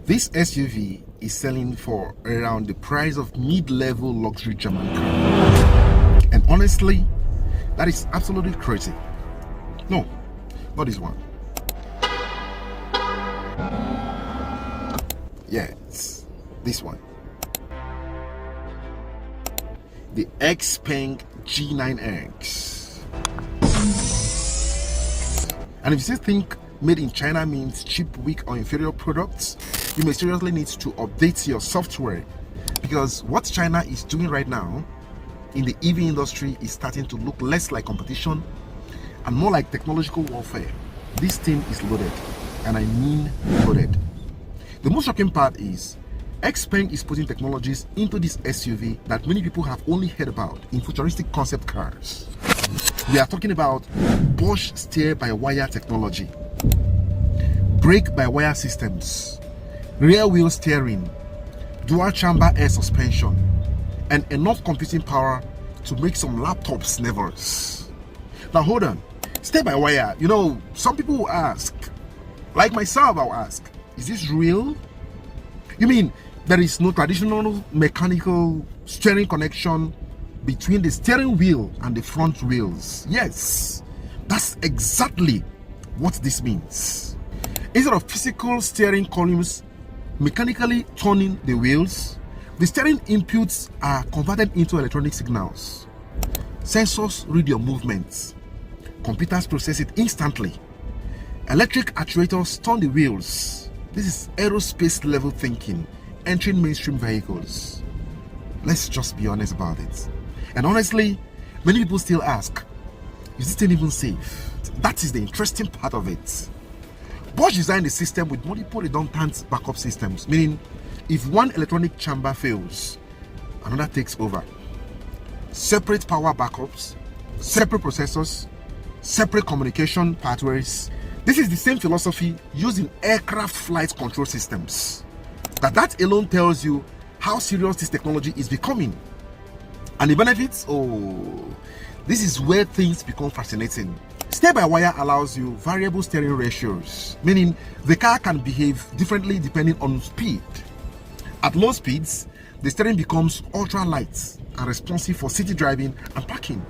This SUV is selling for around the price of mid-level luxury German car. And honestly, that is absolutely crazy. No, not this one. Yeah, it's this one. The Xpeng G9X. And if you still think made in China means cheap, weak, or inferior products, you may seriously need to update your software, because what China is doing right now in the EV industry is starting to look less like competition and more like technological warfare. This thing is loaded, and I mean loaded. The most shocking part is Xpeng is putting technologies into this SUV that many people have only heard about in futuristic concept cars. We are talking about Bosch steer-by-wire technology, brake-by-wire systems, rear wheel steering, dual chamber air suspension, and enough computing power to make some laptops nervous. Now hold on, steer-by-wire, you know, some people will ask, like myself, I'll ask, is this real? You mean there is no traditional mechanical steering connection between the steering wheel and the front wheels? Yes, that's exactly what this means. Instead of physical steering columns mechanically turning the wheels, the steering inputs are converted into electronic signals. Sensors read your movements. Computers process it instantly. Electric actuators turn the wheels. This is aerospace level thinking entering mainstream vehicles. Let's just be honest about it. And honestly, many people still ask, is this thing even safe? That is the interesting part of it. Bosch designed the system with multiple redundant backup systems, meaning if one electronic chamber fails, another takes over. Separate power backups, separate processors, separate communication pathways. This is the same philosophy used in aircraft flight control systems. That alone tells you how serious this technology is becoming. And the benefits? Oh, this is where things become fascinating. Steer-by-wire allows you variable steering ratios, meaning the car can behave differently depending on speed. At low speeds, the steering becomes ultra light and responsive for city driving and parking.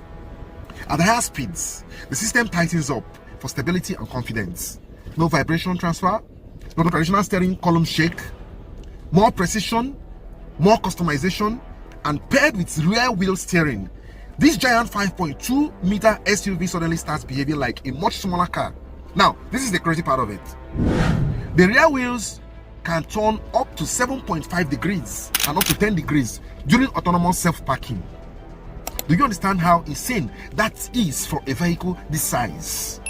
At higher speeds, the system tightens up for stability and confidence. No vibration transfer, no traditional steering column shake, more precision, more customization, and paired with rear wheel steering, this giant 5.2 meter SUV suddenly starts behaving like a much smaller car. Now, this is the crazy part of it. The rear wheels can turn up to 7.5 degrees and up to 10 degrees during autonomous self-parking. Do you understand how insane that is for a vehicle this size?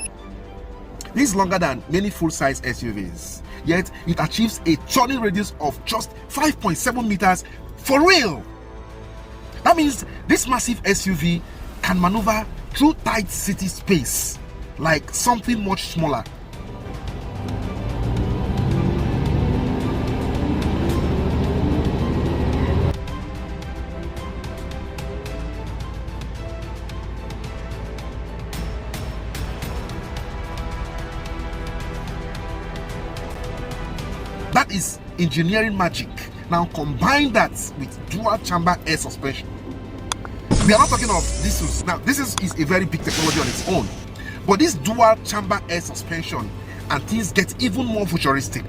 This is longer than many full-size SUVs, yet it achieves a turning radius of just 5.7 meters for real. That means this massive SUV can maneuver through tight city space like something much smaller. That is engineering magic. Now combine that with dual chamber air suspension. We are not talking of this. Now this is a very big technology on its own, but this dual chamber air suspension and things get even more futuristic.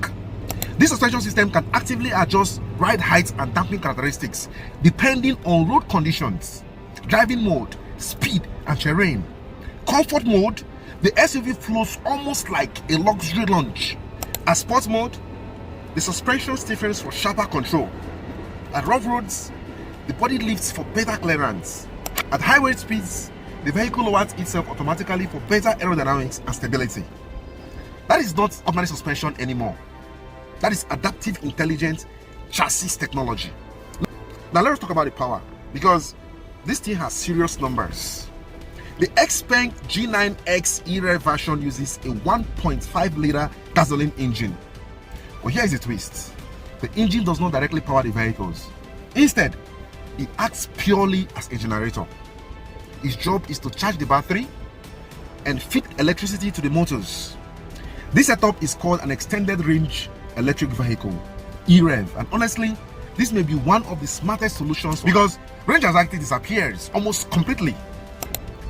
This suspension system can actively adjust ride height and damping characteristics depending on road conditions, driving mode, speed, and terrain. Comfort mode, the SUV flows almost like a luxury lounge. At sports mode, the suspension stiffens for sharper control. At rough roads, the body lifts for better clearance. At high rate speeds, the vehicle lowers itself automatically for better aerodynamics and stability. That is not ordinary suspension anymore. That is adaptive intelligent chassis technology. Now let's talk about the power, because this thing has serious numbers. The Xpeng G9X E-Rev version uses a 1.5 liter gasoline engine. But here is the twist. The engine does not directly power the vehicles. Instead, it acts purely as a generator. Its job is to charge the battery and feed electricity to the motors. This setup is called an extended range electric vehicle, e-rev. And honestly, this may be one of the smartest solutions because range anxiety disappears almost completely.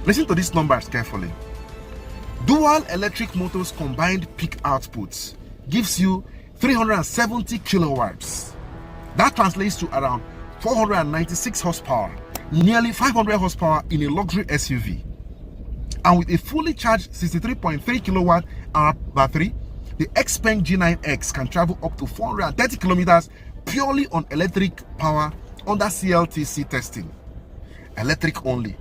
Listen to these numbers carefully. Dual electric motors combined peak outputs gives you 370 kilowatts. That translates to around 496 horsepower, nearly 500 horsepower in a luxury SUV. And with a fully charged 63.3 kilowatt hour battery, the Xpeng G9X can travel up to 430 kilometers purely on electric power under CLTC testing. Electric only,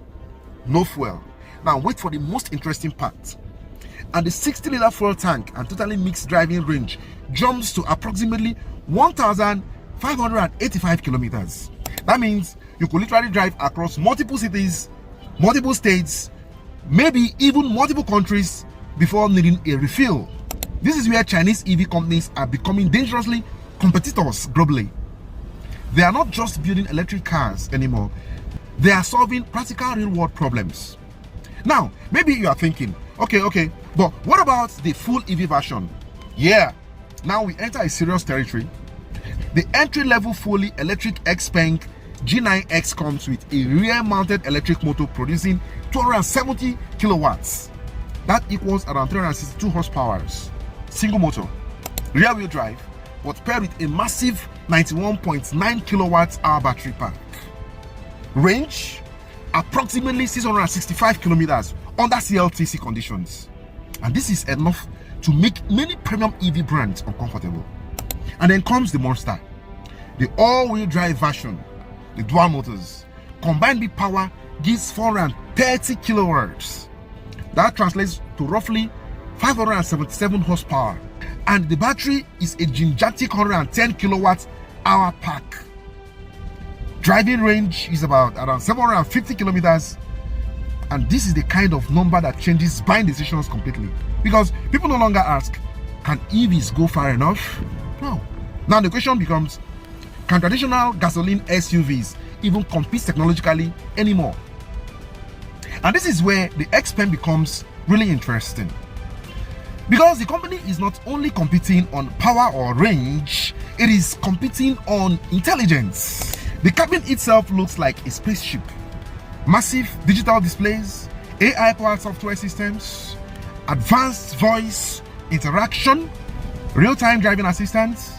no fuel. Now wait for the most interesting part. And the 60-liter fuel tank and totally mixed driving range jumps to approximately 1,585 kilometers. That means you could literally drive across multiple cities, multiple states, maybe even multiple countries before needing a refill. This is where Chinese EV companies are becoming dangerously competitors globally. They are not just building electric cars anymore, they are solving practical real-world problems. Now, maybe you are thinking, okay, but what about the full EV version? Yeah, now we enter a serious territory. The entry-level fully electric Xpeng G9X comes with a rear-mounted electric motor producing 270 kilowatts. That equals around 362 horsepower. Single motor, rear-wheel drive, but paired with a massive 91.9 kilowatt-hour battery pack. Range, approximately 665 kilometers under CLTC conditions. And this is enough to make many premium EV brands uncomfortable. And then comes the monster, the all-wheel drive version, the dual motors. Combined peak power gives 430 kilowatts. That translates to roughly 577 horsepower. And the battery is a gigantic 110 kilowatt hour pack. Driving range is about around 750 kilometers. And this is the kind of number that changes buying decisions completely. Because people no longer ask, can EVs go far enough? No. Now the question becomes, can traditional gasoline SUVs even compete technologically anymore? And this is where the Xpeng becomes really interesting. Because the company is not only competing on power or range, it is competing on intelligence. The cabin itself looks like a spaceship. Massive digital displays, AI-powered software systems, advanced voice interaction, real-time driving assistance,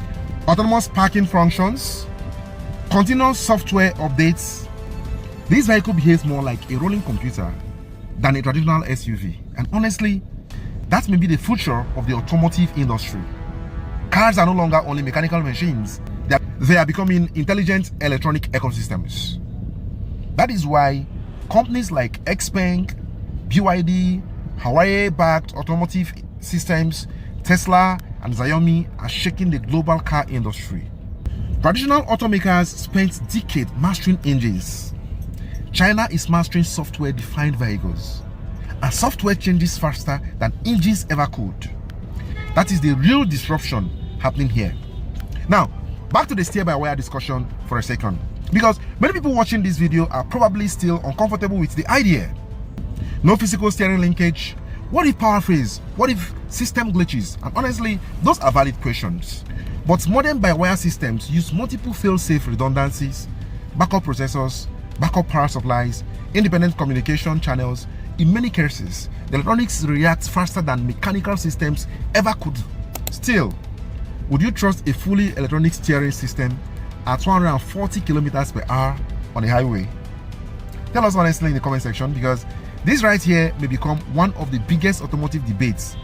autonomous parking functions, continuous software updates. This vehicle behaves more like a rolling computer than a traditional SUV. And honestly, that may be the future of the automotive industry. Cars are no longer only mechanical machines. They are becoming intelligent electronic ecosystems. That is why companies like Xpeng, BYD, Hawaii-backed automotive systems, Tesla, and Xiaomi are shaking the global car industry. Traditional automakers spent decades mastering engines. China is mastering software-defined vehicles. And software changes faster than engines ever could. That is the real disruption happening here. Now, back to the steer-by-wire discussion for a second. Because many people watching this video are probably still uncomfortable with the idea. No physical steering linkage. What if power fails? What if system glitches? And honestly, those are valid questions. But modern by-wire systems use multiple fail-safe redundancies, backup processors, backup power supplies, independent communication channels. In many cases, the electronics reacts faster than mechanical systems ever could. Still, would you trust a fully electronic steering system at 240 kilometers per hour on a highway? Tell us honestly in the comment section, because this right here may become one of the biggest automotive debates